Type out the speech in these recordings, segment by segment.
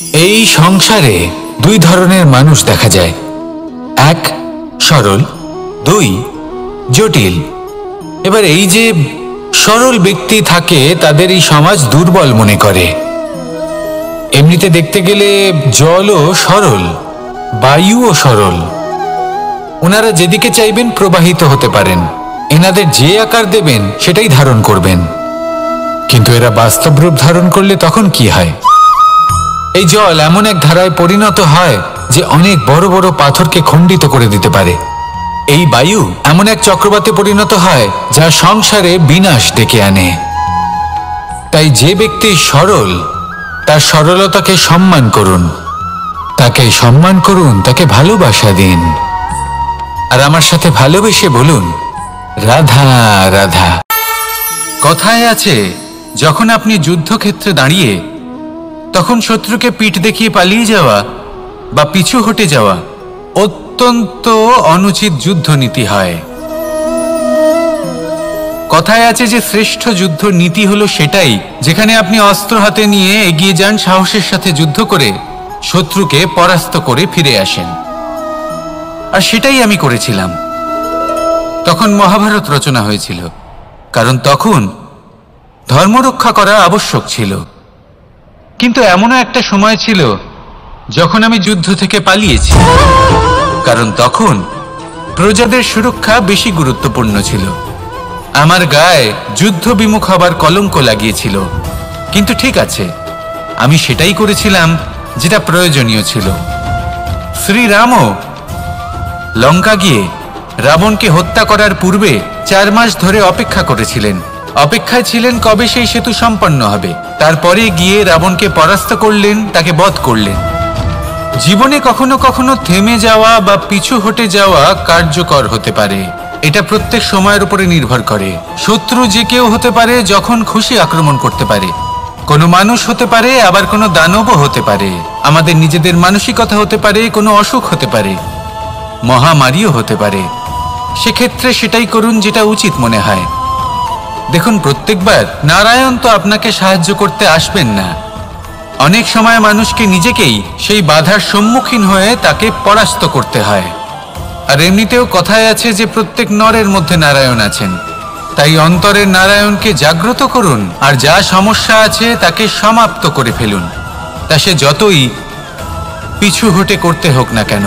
এই সংসারে দুই ধরনের মানুষ দেখা যায়, এক সরল, দুই জটিল। এবার এই যে সরল ব্যক্তি থাকে তাদের এই সমাজ দুর্বল মনে করে। এমনিতে দেখতে গেলে জলও সরল, বায়ুও সরল। ওনারা যেদিকে চাইবেন প্রবাহিত হতে পারেন, এনাদের যে আকার দেবেন সেটাই ধারণ করবেন। কিন্তু এরা বাস্তব রূপ ধারণ করলে তখন কি হয়? এই জল এমন এক ধারায় পরিণত হয় যে অনেক বড় বড় পাথরকে খণ্ডিত করে দিতে পারে। এই বায়ু এমন এক চক্রবাতে পরিণত হয় যা সংসারে বিনাশ ডেকে আনে। তাই যে ব্যক্তি সরল তার সরলতাকে সম্মান করুন, তাকে সম্মান করুন, তাকে ভালোবাসা দিন। আর আমার সাথে ভালোবেসে বলুন, রাধা রাধা। কথায় আছে, যখন আপনি যুদ্ধক্ষেত্রে দাঁড়িয়ে তখন শত্রুকে পিঠ দেখিয়ে পালিয়ে যাওয়া বা পিছু হটে যাওয়া অত্যন্ত অনুচিত যুদ্ধনীতি হয়। কথায় আছে যে শ্রেষ্ঠ যুদ্ধ নীতি হলো সেটাই যেখানে আপনি অস্ত্র হাতে নিয়ে এগিয়ে যান, সাহসের সাথে যুদ্ধ করে শত্রুকে পরাস্ত করে ফিরে আসেন। আর সেটাই আমি করেছিলাম। তখন মহাভারত রচনা হয়েছিল, কারণ তখন ধর্মরক্ষা করা আবশ্যক ছিল। কিন্তু এমনও একটা সময় ছিল যখন আমি যুদ্ধ থেকে পালিয়েছি, কারণ তখন প্রজাদের সুরক্ষা বেশি গুরুত্বপূর্ণ ছিল। আমার গায়ে যুদ্ধ বিমুখ হবার কলঙ্ক লাগিয়েছিল। কিন্তু ঠিক আছে, আমি সেটাই করেছিলাম যেটা প্রয়োজনীয় ছিল। শ্রীরামও লঙ্কা গিয়ে রাবণকে হত্যা করার পূর্বে 4 মাস ধরে অপেক্ষা করেছিলেন। অপেক্ষায় ছিলেন কবে সেই সেতু সম্পন্ন হবে। তারপরে গিয়ে রাবণকে পরাস্ত করলেন, তাকে বধ করলেন। জীবনে কখনো কখনো থেমে যাওয়া বা পিছু হটে যাওয়া কার্যকর হতে পারে। এটা প্রত্যেক সময়ের উপরে নির্ভর করে। শত্রু যে কেউ হতে পারে, যখন খুশি আক্রমণ করতে পারে। কোনো মানুষ হতে পারে, আবার কোনো দানবও হতে পারে। আমাদের নিজেদের মানসিকতা হতে পারে, কোনো অসুখ হতে পারে, মহামারীও হতে পারে। সেক্ষেত্রে সেটাই করুন যেটা উচিত মনে হয়। দেখুন, প্রত্যেকবার নারায়ণ তো আপনাকে সাহায্য করতে আসবেন না। অনেক সময় মানুষকে নিজেকেই সেই বাধার সম্মুখীন হয়ে তাকে পরাস্ত করতে হয়। আর এমনিতেও কথায় আছে যে প্রত্যেক নরের মধ্যে নারায়ণ আছেন। তাই অন্তরের নারায়ণকে জাগ্রত করুন, আর যা সমস্যা আছে তাকে সমাপ্ত করে ফেলুন, তা সে যতই পিছু হটে করতে হোক না কেন।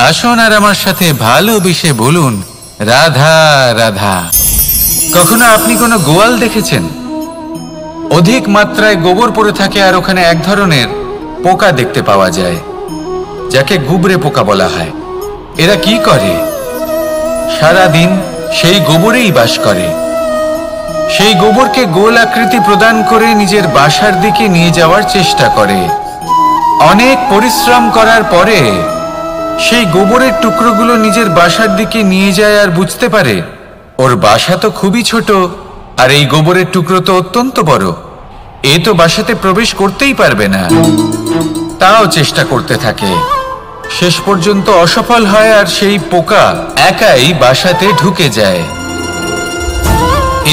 আসুন আর আমার সাথে ভালোবেসে বলুন, রাধা রাধা। কখনো আপনি কোনো গোয়াল দেখেছেন? অধিক মাত্রায় গোবর পড়ে থাকে, আর ওখানে এক ধরনের পোকা দেখতে পাওয়া যায় যাকে গুবরে পোকা বলা হয়। এরা কি করে? সারাদিন সেই গোবরেই বাস করে। সেই গোবরকে গোল আকৃতি প্রদান করে নিজের বাসার দিকে নিয়ে যাওয়ার চেষ্টা করে। অনেক পরিশ্রম করার পরে সেই গোবরের টুকরোগুলো নিজের বাসার দিকে নিয়ে যায় আর বুঝতে পারে ওর বাসা তো খুবই ছোট, আর এই গোবরের টুকরো তো অত্যন্ত বড়। এ তো বাসাতে প্রবেশ করতেই পারবে না। তাও চেষ্টা করতে থাকে, শেষ পর্যন্ত অসফল হয়, আর সেই পোকা একাই বাসাতে ঢুকে যায়।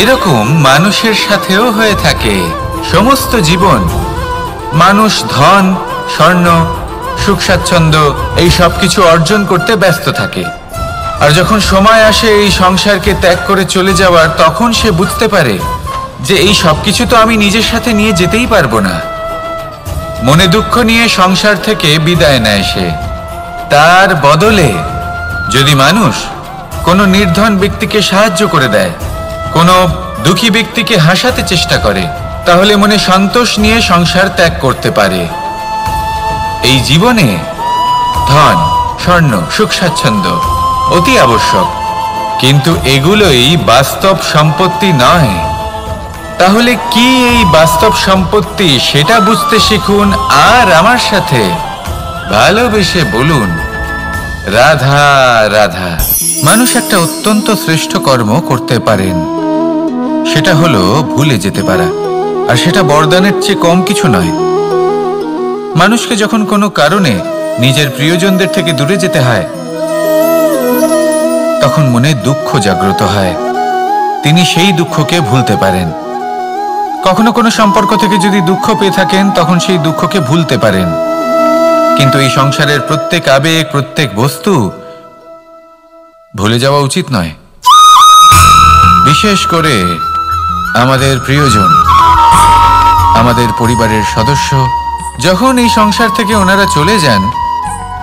এরকম মানুষের সাথেও হয়ে থাকে। সমস্ত জীবন মানুষ ধন, স্বর্ণ, সুখ স্বাচ্ছন্দ্য এই সব কিছু অর্জন করতে ব্যস্ত থাকে। আর যখন সময় আসে এই সংসারকে ত্যাগ করে চলে যাওয়ার, তখন সে বুঝতে পারে যে এই সব কিছু তো আমি নিজের সাথে নিয়ে যেতেই পারবো না। মনে দুঃখ নিয়ে সংসার থেকে বিদায় নেয় সে। তার বদলে যদি মানুষ কোনো নির্ধন ব্যক্তিকে সাহায্য করে দেয়, কোনো দুঃখী ব্যক্তিকে হাসাতে চেষ্টা করে, তাহলে মনে সন্তোষ নিয়ে সংসার ত্যাগ করতে পারে। এই জীবনে ধন, স্বর্ণ, সুখ স্বাচ্ছন্দ্য অতি আবশ্যক, কিন্তু এগুলোই বাস্তব সম্পত্তি নয়। তাহলে কি এই বাস্তব সম্পত্তি, সেটা বুঝতে শিখুন, আর আমার সাথে ভালোবেসে বলুন, রাধা রাধা। মানুষ একটা অত্যন্ত শ্রেষ্ঠ কর্ম করতে পারেন, সেটা হলো ভুলে যেতে পারা। আর সেটা বরদানের চেয়ে কম কিছু নয়। মানুষকে যখন কোনো কারণে নিজের প্রিয়জনদের থেকে দূরে যেতে হয়, তখন মনে দুঃখ জাগ্রত হয়। তিনি সেই দুঃখকে ভুলতে পারেন। কখনো কোনো সম্পর্ক থেকে যদি দুঃখ পেয়ে থাকেন তখন সেই দুঃখকে ভুলতে পারেন, কিন্তু এই সংসারের প্রত্যেক আবেগ, প্রত্যেক বস্তু ভুলে যাওয়া উচিত নয়। বিশেষ করে আমাদের প্রিয়জন, আমাদের পরিবারের সদস্য, যখন এই সংসার থেকে ওনারা চলে যান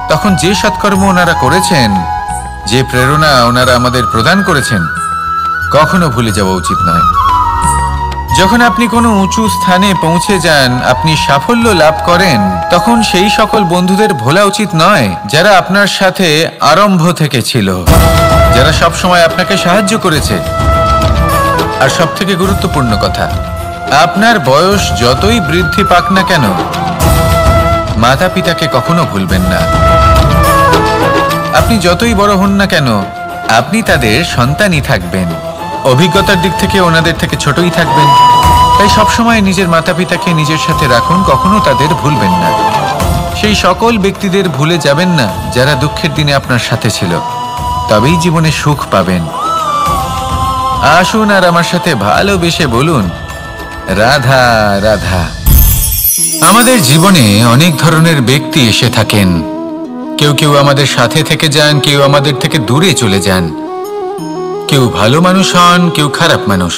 তখন যে সৎকর্ম ওনারা করেছেন, যে প্রেরণা ওনারা আমাদের প্রদান করেছেন, কখনো ভুলে যাওয়া উচিত নয়। যখন আপনি কোনো উঁচু স্থানে পৌঁছে যান, আপনি সাফল্য লাভ করেন, তখন সেই সকল বন্ধুদের ভোলা উচিত নয় যারা আপনার সাথে আরম্ভ থেকে ছিল, যারা সব সময় আপনাকে সাহায্য করেছে। আর সবথেকে গুরুত্বপূর্ণ কথা, আপনার বয়স যতই বৃদ্ধি পাক না কেন, মাতা পিতাকে কখনো ভুলবেন না। আপনি যতই বড় হন না কেন, আপনি তাদের সন্তানই থাকবেন, অভিজ্ঞতার দিক থেকে ওনাদের থেকে ছোটই থাকবেন। তাই সবসময় নিজের মাতা পিতাকে নিজের সাথে রাখুন, কখনো তাদের ভুলবেন না। সেই সকল ব্যক্তিদের ভুলে যাবেন না যারা দুঃখের দিনে আপনার সাথে ছিল, তবেই জীবনে সুখ পাবেন। আসুন আর আমার সাথে ভালোবেসে বলুন, রাধা রাধা। আমাদের জীবনে অনেক ধরনের ব্যক্তি এসে থাকেন। কেউ কেউ আমাদের সাথে থেকে যান, কেউ আমাদের থেকে দূরে চলে যান। কেউ ভালো মানুষ হন, কেউ খারাপ মানুষ।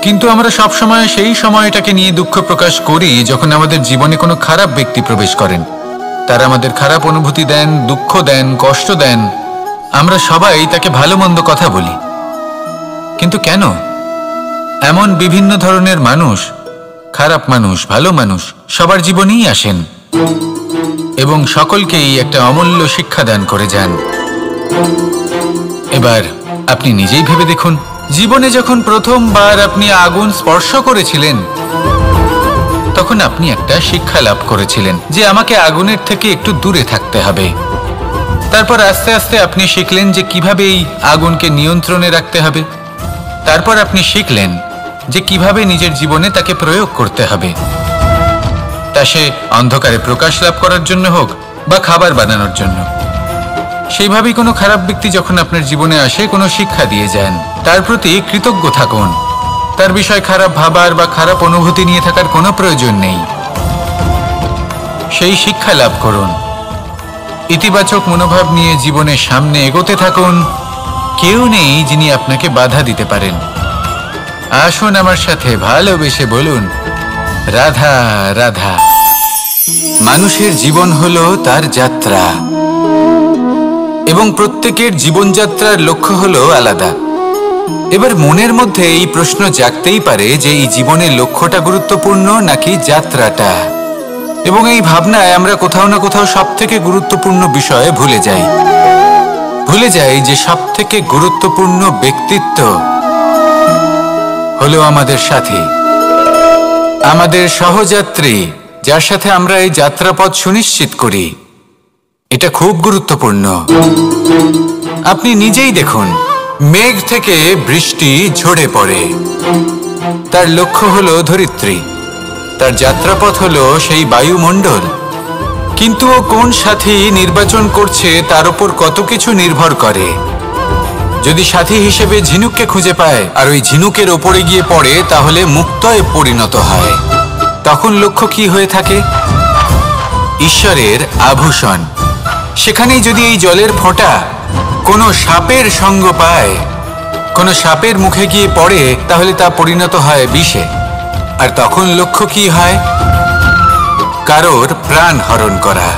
কিন্তু আমরা সবসময় সেই সময়টাকে নিয়ে দুঃখ প্রকাশ করি যখন আমাদের জীবনে কোনো খারাপ ব্যক্তি প্রবেশ করেন। তারা আমাদের খারাপ অনুভূতি দেন, দুঃখ দেন, কষ্ট দেন। আমরা সবাই তাকে ভালো মন্দ কথা বলি। কিন্তু কেন? এমন বিভিন্ন ধরনের মানুষ, খারাপ মানুষ, ভালো মানুষ, সবার জীবনেই আসেন এবং সকলকেই একটা অমূল্য শিক্ষা দান করে যান। এবার আপনি নিজেই ভেবে দেখুন, জীবনে যখন প্রথমবার আপনি আগুন স্পর্শ করেছিলেন, তখন আপনি একটা শিক্ষা লাভ করেছিলেন যে আমাকে আগুনের থেকে একটু দূরে থাকতে হবে। তারপর আস্তে আস্তে আপনি শিখলেন যে কিভাবে এই আগুনকে নিয়ন্ত্রণে রাখতে হবে। তারপর আপনি শিখলেন যে কিভাবে নিজের জীবনে তাকে প্রয়োগ করতে হবে, তা সে অন্ধকারে প্রকাশ লাভ করার জন্য হোক বা খাবার বানানোর জন্য। সেইভাবেই কোনো খারাপ ব্যক্তি যখন আপনার জীবনে আসে, কোনো শিক্ষা দিয়ে যান, তার প্রতি কৃতজ্ঞ থাকুন। তার বিষয় খারাপ ভাবার বা খারাপ অনুভূতি নিয়ে থাকার কোনো প্রয়োজন নেই। সেই শিক্ষা লাভ করুন, ইতিবাচক মনোভাব নিয়ে জীবনের সামনে এগোতে থাকুন। কেউ নেই যিনি আপনাকে বাধা দিতে পারেন। আসুন আমার সাথে ভালোবেসে বলুন, রাধা রাধা। মানুষের জীবন হলো তার যাত্রা এবং প্রত্যেকের জীবনযাত্রার লক্ষ্য হলো আলাদা। এবার মনের মধ্যে এই প্রশ্ন জাগতেই পারে যে এই জীবনের লক্ষ্যটা গুরুত্বপূর্ণ নাকি যাত্রাটা। এবং এই ভাবনায় আমরা কোথাও না কোথাও সবথেকে গুরুত্বপূর্ণ বিষয়ে ভুলে যাই যে সবথেকে গুরুত্বপূর্ণ ব্যক্তিত্ব হলো আমাদের সাথী, আমাদের সহযাত্রী, যার সাথে আমরা এই যাত্রাপথ সুনিশ্চিত করি। এটা খুব গুরুত্বপূর্ণ। আপনি নিজেই দেখুন, মেঘ থেকে বৃষ্টি ঝরে পড়ে। তার লক্ষ্য হলো ধরিত্রী, তার যাত্রাপথ হলো সেই বায়ুমণ্ডল। কিন্তু ও কোন সাথী নির্বাচন করছে তার উপর কত কিছু নির্ভর করে। যদি সাথী হিসেবে ঝিনুককে খুঁজে পায় আর ওই ঝিনুকের ওপরে গিয়ে পড়ে, তাহলে মুক্তয়ে পরিণত হয়। তখন লক্ষ্য কি হয়ে থাকে? ঈশ্বরের আভূষণ। সেখানেই যদি এই জলের ফোঁটা কোনো সাপের সঙ্গ পায়, কোনো সাপের মুখে গিয়ে পড়ে, তাহলে তা পরিণত হয় বিষে। আর তখন লক্ষ্য কি হয়? কারোর প্রাণ হরণ করা।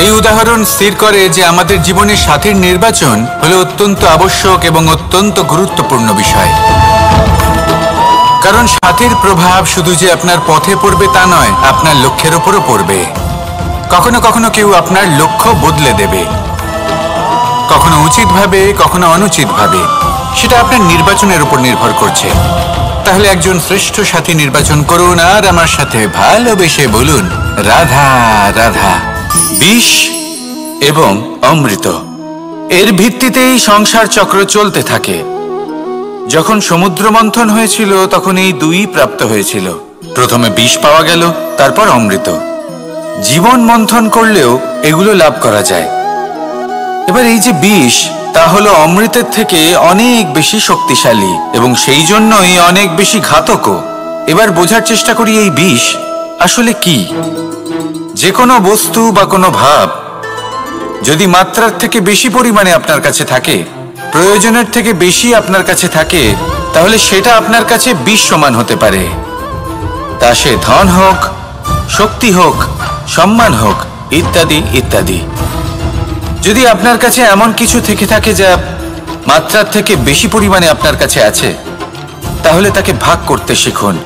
এই উদাহরণ স্থির করে যে আমাদের জীবনে সাথীর নির্বাচন হলো অত্যন্ত আবশ্যক এবং অত্যন্ত গুরুত্বপূর্ণ বিষয়। কারণ সাথীর প্রভাব শুধু যে আপনার পথে পড়বে তা নয়, আপনার লক্ষ্যের উপরও পড়বে। কখনো কখনো কেউ আপনার লক্ষ্য বদলে দেবে, কখনো উচিতভাবে, কখনো অনুচিতভাবে। সেটা আপনার নির্বাচনের উপর নির্ভর করছে। তাহলে একজন শ্রেষ্ঠ সাথী নির্বাচন করুন আর আমার সাথে ভালোবেসে বলুন, রাধা রাধা। বিষ এবং অমৃত, এর ভিত্তিতেই সংসার চক্র চলতে থাকে। যখন সমুদ্র মন্থন হয়েছিল তখন এই দুই প্রাপ্ত হয়েছিল। প্রথমে বিষ পাওয়া গেল, তারপর অমৃত। জীবন মন্থন করলেও এগুলো লাভ করা যায়। এবার এই যে বিষ, তা হলো অমৃতের থেকে অনেক বেশি শক্তিশালী এবং সেই জন্যই অনেক বেশি ঘাতকও। এবার বোঝার চেষ্টা করি এই বিষ আসলে কি। যে কোনো বস্তু বা কোনো ভাব যদি মাত্রার থেকে বেশি পরিমাণে আপনার কাছে থাকে, প্রয়োজনের থেকে বেশি আপনার কাছে থাকে, তাহলে সেটা আপনার কাছে বিষ সমান হতে পারে। তা সে ধন হোক, শক্তি হোক, সম্মান হোক, ইত্যাদি ইত্যাদি। যদি আপনার কাছে এমন কিছু থেকে থাকে যা মাত্রার থেকে বেশি পরিমাণে আপনার কাছে আছে, তাহলে তাকে ভাগ করতে শিখুন।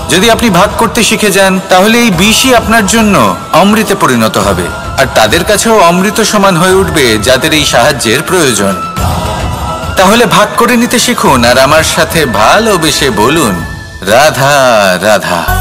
যদি আপনি ভাগ করতে শিখে যান, তাহলে এই বিষই আপনার জন্য অমৃতে পরিণত হবে, আর তাদের কাছেও অমৃত সমান হয়ে উঠবে যাদের এই সাহায্যের প্রয়োজন। তাহলে ভাগ করে নিতে শিখুন আর আমার সাথে ভালোবেসে বলুন, রাধা রাধা।